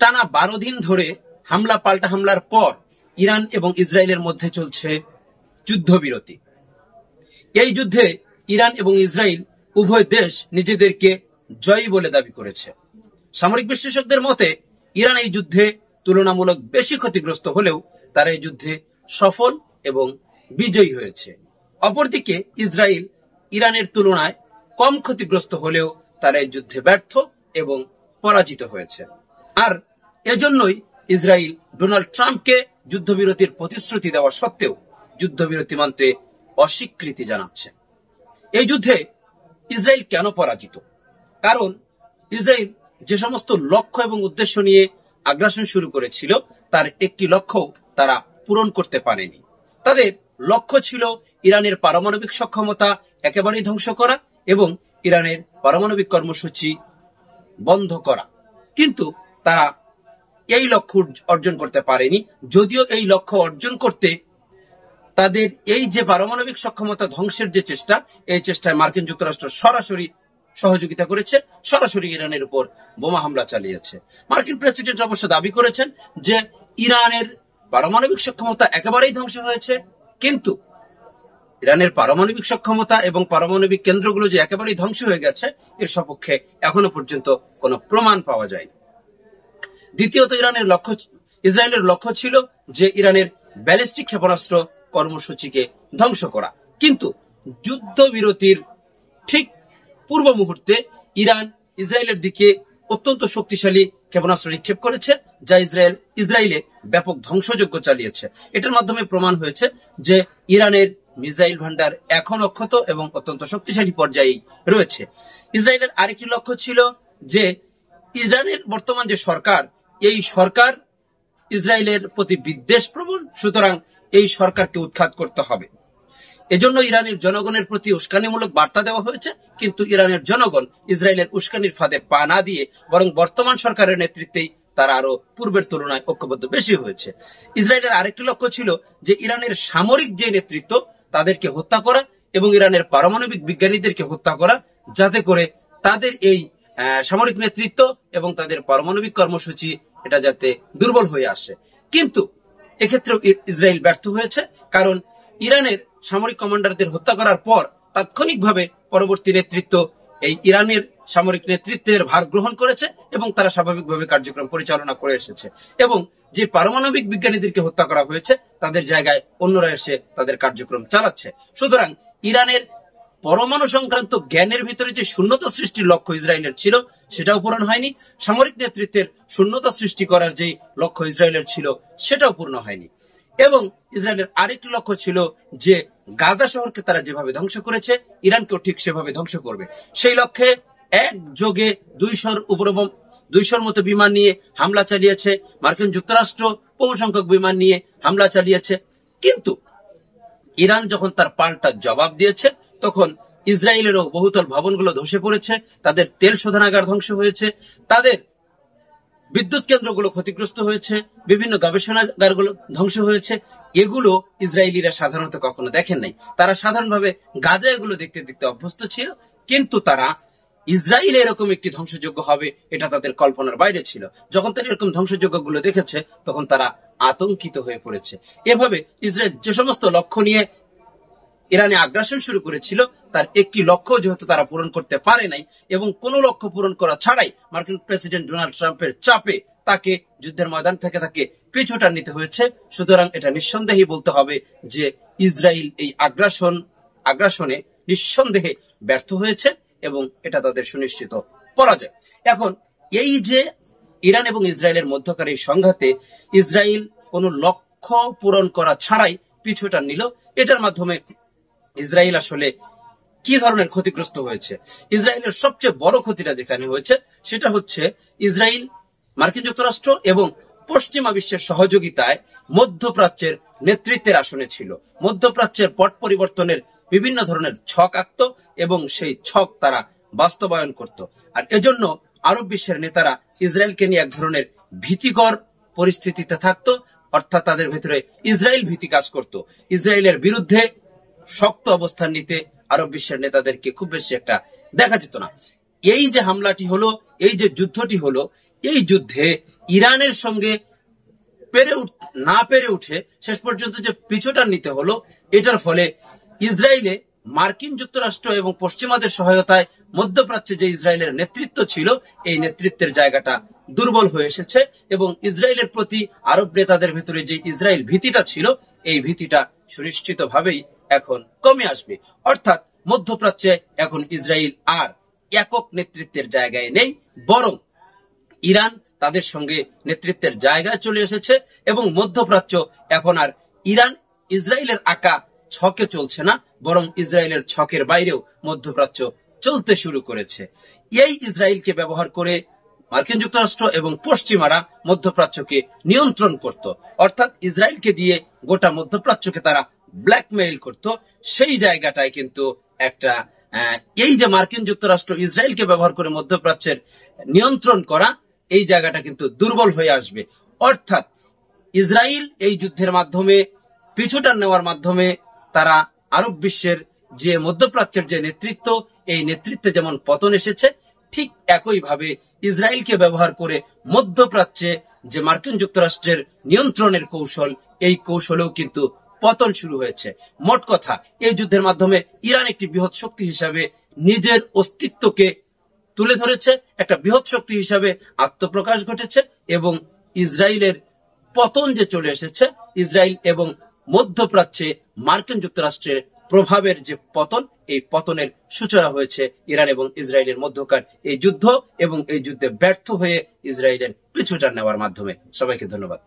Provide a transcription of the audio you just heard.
টানা 12 দিন ধরে হামলা পাল্টা হামলার পর ইরান এবং ইসরায়েলের মধ্যে চলছে যুদ্ধবিরতি। এই যুদ্ধে ইরান এবং ইসরায়েল উভয় দেশ নিজেদেরকে জয়ী বলে দাবি করেছে। সামরিক বিশ্লেষকদের মতে ইরান এই যুদ্ধে তুলনামূলক বেশি ক্ষতিগ্রস্ত হলেও তারা এই যুদ্ধে সফল এবং বিজয়ী হয়েছে। অপরদিকে ইসরায়েল ইরানের তুলনায় কম ক্ষতিগ্রস্ত হলেও তারা এই যুদ্ধে ব্যর্থ এবং পরাজিত হয়েছে। আর এজন্যই ইসরায়েল ডোনাল্ড ট্রাম্পকে যুদ্ধবিরতির প্রতিশ্রুতি দেওয়া সত্ত্বেও যুদ্ধবিরতি মানতে অস্বীকৃতি জানাচ্ছে। এই যুদ্ধে ইসরায়েল কেন পরাজিত? কারণ ইসরায়েল যে সমস্ত লক্ষ্য এবং উদ্দেশ্য নিয়ে আগ্রাসন শুরু করেছিল তার একটি লক্ষ্য তারা পূরণ করতে পারেনি। তাদের লক্ষ্য ছিল ইরানের পারমাণবিক সক্ষমতা একেবারেই ধ্বংস করা এবং ইরানের পারমাণবিক কর্মসূচি বন্ধ করা, কিন্তু তারা এই লক্ষ্য অর্জন করতে পারেনি। যদিও এই লক্ষ্য অর্জন করতে তাদের এই যে পারমাণবিক সক্ষমতা ধ্বংসের যে চেষ্টা, এই চেষ্টায় মার্কিন যুক্তরাষ্ট্র সরাসরি সহযোগিতা করেছে, সরাসরি ইরানের উপর বোমা হামলা চালিয়েছে। মার্কিন প্রেসিডেন্ট অবশ্য দাবি করেছেন যে ইরানের পারমাণবিক সক্ষমতা একেবারেই ধ্বংস হয়েছে, কিন্তু ইরানের পারমাণবিক সক্ষমতা এবং পারমাণবিক কেন্দ্রগুলো যে একেবারেই ধ্বংস হয়ে গেছে এর সপক্ষে এখনো পর্যন্ত কোনো প্রমাণ পাওয়া যায়নি। দ্বিতীয়ত ইসরায়েলের লক্ষ্য ছিল যে ইরানের ব্যালিস্টিক ক্ষেপণাস্ত্র কর্মসূচিকে ধ্বংস করা, কিন্তু যুদ্ধবিরতির ঠিক পূর্ব মুহূর্তে ইরান ইসরায়েলের দিকে অত্যন্ত শক্তিশালী ক্ষেপণাস্ত্র নিক্ষেপ করেছে, যা ইসরায়েলে ব্যাপক ধ্বংসযজ্ঞ চালিয়েছে। এটার মাধ্যমে প্রমাণ হয়েছে যে ইরানের মিসাইল ভান্ডার এখন অক্ষত এবং অত্যন্ত শক্তিশালী পর্যায়ে রয়েছে। ইসরায়েলের আরেকটি লক্ষ্য ছিল যে ইরানের বর্তমান যে সরকার, এই সরকার ইসরায়েলের প্রতি বিদ্বেষপ্রবণ, সুতরাং এই সরকারকে উৎখাত করতে হবে। এজন্য ইরানের জনগণের প্রতি উস্কানিমূলক বার্তা দেওয়া হয়েছে, কিন্তু ইরানের জনগণ ইসরায়েলের উস্কানির ফাঁদে পা না দিয়ে বরং বর্তমান সরকারের নেতৃত্বেই তারা আরো পূর্বের তুলনায় ঐক্যবদ্ধ বেশি হয়েছে। ইসরায়েলের আরেকটি লক্ষ্য ছিল যে ইরানের সামরিক যে নেতৃত্ব তাদেরকে হত্যা করা এবং ইরানের পারমাণবিক বিজ্ঞানীদেরকে হত্যা করা, যাতে করে তাদের এই সামরিক নেতৃত্ব এবং তাদের পারমাণবিক কর্মসূচি এটা যাতে দুর্বল হয়ে আসে। কিন্তু এক্ষেত্রেও ইসরায়েল ব্যর্থ হয়েছে, কারণ ইরানের সামরিক কমান্ডারদের হত্যা করার পর তাৎক্ষণিকভাবে পরবর্তী নেতৃত্ব এই ইরানের সামরিক নেতৃত্বের ভার গ্রহণ করেছে এবং তারা স্বাভাবিকভাবে কার্যক্রম পরিচালনা করে এসেছে, এবং যে পারমাণবিক বিজ্ঞানীদেরকে হত্যা করা হয়েছে তাদের জায়গায় অন্যরা এসে তাদের কার্যক্রম চালাচ্ছে। সুতরাং ইরানের পরমাণু সংক্রান্ত জ্ঞানের ভিতরে যে শূন্যতা সৃষ্টির লক্ষ্য ইসরায়েলের ছিল সেটাও পূরণ হয়নি, সামরিক নেতৃত্বের শূন্যতা সৃষ্টি করার যে লক্ষ্য ইসরায়েলের ছিল সেটাও পূর্ণ হয়নি। এবং ইসরায়েলের আরেকটি লক্ষ্য ছিল যে গাজা শহরকে তারা যেভাবে ধ্বংস করেছে ইরানকেও ঠিক সেভাবে ধ্বংস করবে। সেই লক্ষ্যে একযোগে 200-র মতো বিমান নিয়ে হামলা চালিয়েছে মার্কিন যুক্তরাষ্ট্র, বহু সংখ্যক বিমান নিয়ে হামলা চালিয়েছে। কিন্তু ইরান যখন তার পাল্টা জবাব দিয়েছে তখন ইসরায়েলেরও বহুতল ভবনগুলো ধসে পড়েছে, তাদের তেল শোধনাগার ধ্বংস হয়েছে, তাদের বিদ্যুৎ কেন্দ্রগুলো ক্ষতিগ্রস্ত হয়েছে, বিভিন্ন গবেষণাগারগুলো ধ্বংস হয়েছে। এগুলো ইসরায়েলিরা সাধারণত কখনো দেখেন নাই। তারা সাধারণভাবে গাজা এগুলো দেখতে দেখতে অভ্যস্ত ছিল, কিন্তু তারা ইসরায়েল এরকম একটি ধ্বংসযজ্ঞ হবে এটা তাদের কল্পনার বাইরে ছিল। যখন তারা এরকম ধ্বংসযজ্ঞগুলো দেখেছে তখন তারা আতঙ্কিত হয়ে পড়েছে। এভাবে ইসরায়েল যে সমস্ত লক্ষ্য নিয়ে ইরানে আগ্রাসন শুরু করেছিল তার একটি লক্ষ্য যেহেতু তারা পূরণ করতে পারে নাই, এবং কোন লক্ষ্য পূরণ করা ছাড়াই মার্কিন প্রেসিডেন্ট ডোনাল্ড ট্রাম্পের চাপে তাকে যুদ্ধের ময়দান থেকে তাকে পিছুটা নিতে হয়েছে। সুতরাং এটা নিঃসন্দেহে বলতে হবে যে ইসরায়েল এই আগ্রাসনে নিঃসন্দেহে ব্যর্থ হয়েছে এবং এটা তাদের সুনিশ্চিত পরাজয়। এখন এই যে ইরান এবং ইসরায়েলের মধ্যকার এই সংঘাতে ইসরায়েল কোন লক্ষ্য পূরণ করা ছাড়াই পিছুটা নিল, এটার মাধ্যমে ইসরায়েল আসলে কি ধরনের ক্ষতিগ্রস্ত হয়েছে? ইসরায়েলের সবচেয়ে বড় ক্ষতিটা যেখানে হয়েছে সেটা হচ্ছে ইসরায়েল মার্কিন যুক্তরাষ্ট্র এবং পশ্চিমা বিশ্বের সহযোগিতায় মধ্যপ্রাচ্যের নেতৃত্বের আসনে ছিল। মধ্যপ্রাচ্যের পট পরিবর্তনের বিভিন্ন ধরনের ছক আঁকত এবং সেই ছক তারা বাস্তবায়ন করত। আর এজন্য আরব বিশ্বের নেতারা ইসরায়েলকে নিয়ে এক ধরনের ভীতিকর পরিস্থিতিতে থাকতো, অর্থাৎ তাদের ভেতরে ইসরায়েল ভীতি কাজ করত। ইসরায়েলের বিরুদ্ধে শক্ত অবস্থান নিতে আরব বিশ্বের নেতাদেরকে খুব বেশি একটা দেখা যেত না। এই যে হামলাটি হলো, এই যে যুদ্ধটি হলো, এই যুদ্ধে ইরানের সঙ্গে না পেরে উঠে শেষ পর্যন্ত যে পিছুটা নিতে হলো, এটার ফলে ইসরায়েলে মার্কিন যুক্তরাষ্ট্র এবং পশ্চিমাদের সহায়তায় মধ্যপ্রাচ্যে যে ইসরায়েলের নেতৃত্ব ছিল, এই নেতৃত্বের জায়গাটা দুর্বল হয়ে এসেছে এবং ইসরায়েলের প্রতি আরব নেতাদের ভেতরে যে ইসরায়েল ভীতিটা ছিল, এই ভীতিটা সুনিশ্চিতভাবেই এখন কমে আসবে। অর্থাৎ মধ্যপ্রাচ্যে এখন ইসরায়েল আর একক নেতৃত্বের জায়গায় নেই, বরং ইরান তাদের সঙ্গে নেতৃত্বের জায়গায় চলে এসেছে এবং মধ্যপ্রাচ্য এখন আর ইরান ইসরায়েলের আঁকা ছকে চলছে না, বরং ইসরায়েলের ছকের বাইরেও মধ্যপ্রাচ্য চলতে শুরু করেছে। এই ইসরায়েলকে ব্যবহার করে মার্কিন যুক্তরাষ্ট্র এবং পশ্চিমারা মধ্যপ্রাচ্যকে নিয়ন্ত্রণ করত, অর্থাৎ ইসরায়েলকে দিয়ে গোটা মধ্যপ্রাচ্যকে তারা ব্ল্যাকমেইল করত। সেই জায়গাটায় কিন্তু একটা এই যে মার্কিন যুক্তরাষ্ট্র ইসরায়েলকে ব্যবহার করে মধ্যপ্রাচ্যের নিয়ন্ত্রণ করা, এই জায়গাটা কিন্তু দুর্বল হয়ে আসবে। অর্থাৎ ইসরায়েল এই যুদ্ধের মাধ্যমে পিছুটান নেওয়ার মাধ্যমে তারা আরব বিশ্বের যে মধ্যপ্রাচ্যের যে নেতৃত্ব, এই নেতৃত্বে যেমন পতন এসেছে, ঠিক একইভাবে ইসরায়েলকে ব্যবহার করে মধ্যপ্রাচ্যে যে মার্কিন যুক্তরাষ্ট্রের নিয়ন্ত্রণের কৌশল, এই কৌশলেও কিন্তু পতন শুরু হয়েছে। মোট কথা, এই যুদ্ধের মাধ্যমে ইরান একটি বৃহৎ শক্তি হিসাবে নিজের অস্তিত্বকে তুলে ধরেছে, একটা বৃহৎ শক্তি হিসাবে আত্মপ্রকাশ ঘটেছে এবং ইসরায়েলের পতন যে চলে এসেছে, ইসরায়েল এবং মধ্যপ্রাচ্যে মার্কিন যুক্তরাষ্ট্রের প্রভাবের যে পতন, এই পতনের সূচনা হয়েছে ইরান এবং ইসরায়েলের মধ্যকার এই যুদ্ধ এবং এই যুদ্ধে ব্যর্থ হয়ে ইসরায়েলের পিছুটান নেওয়ার মাধ্যমে। সবাইকে ধন্যবাদ।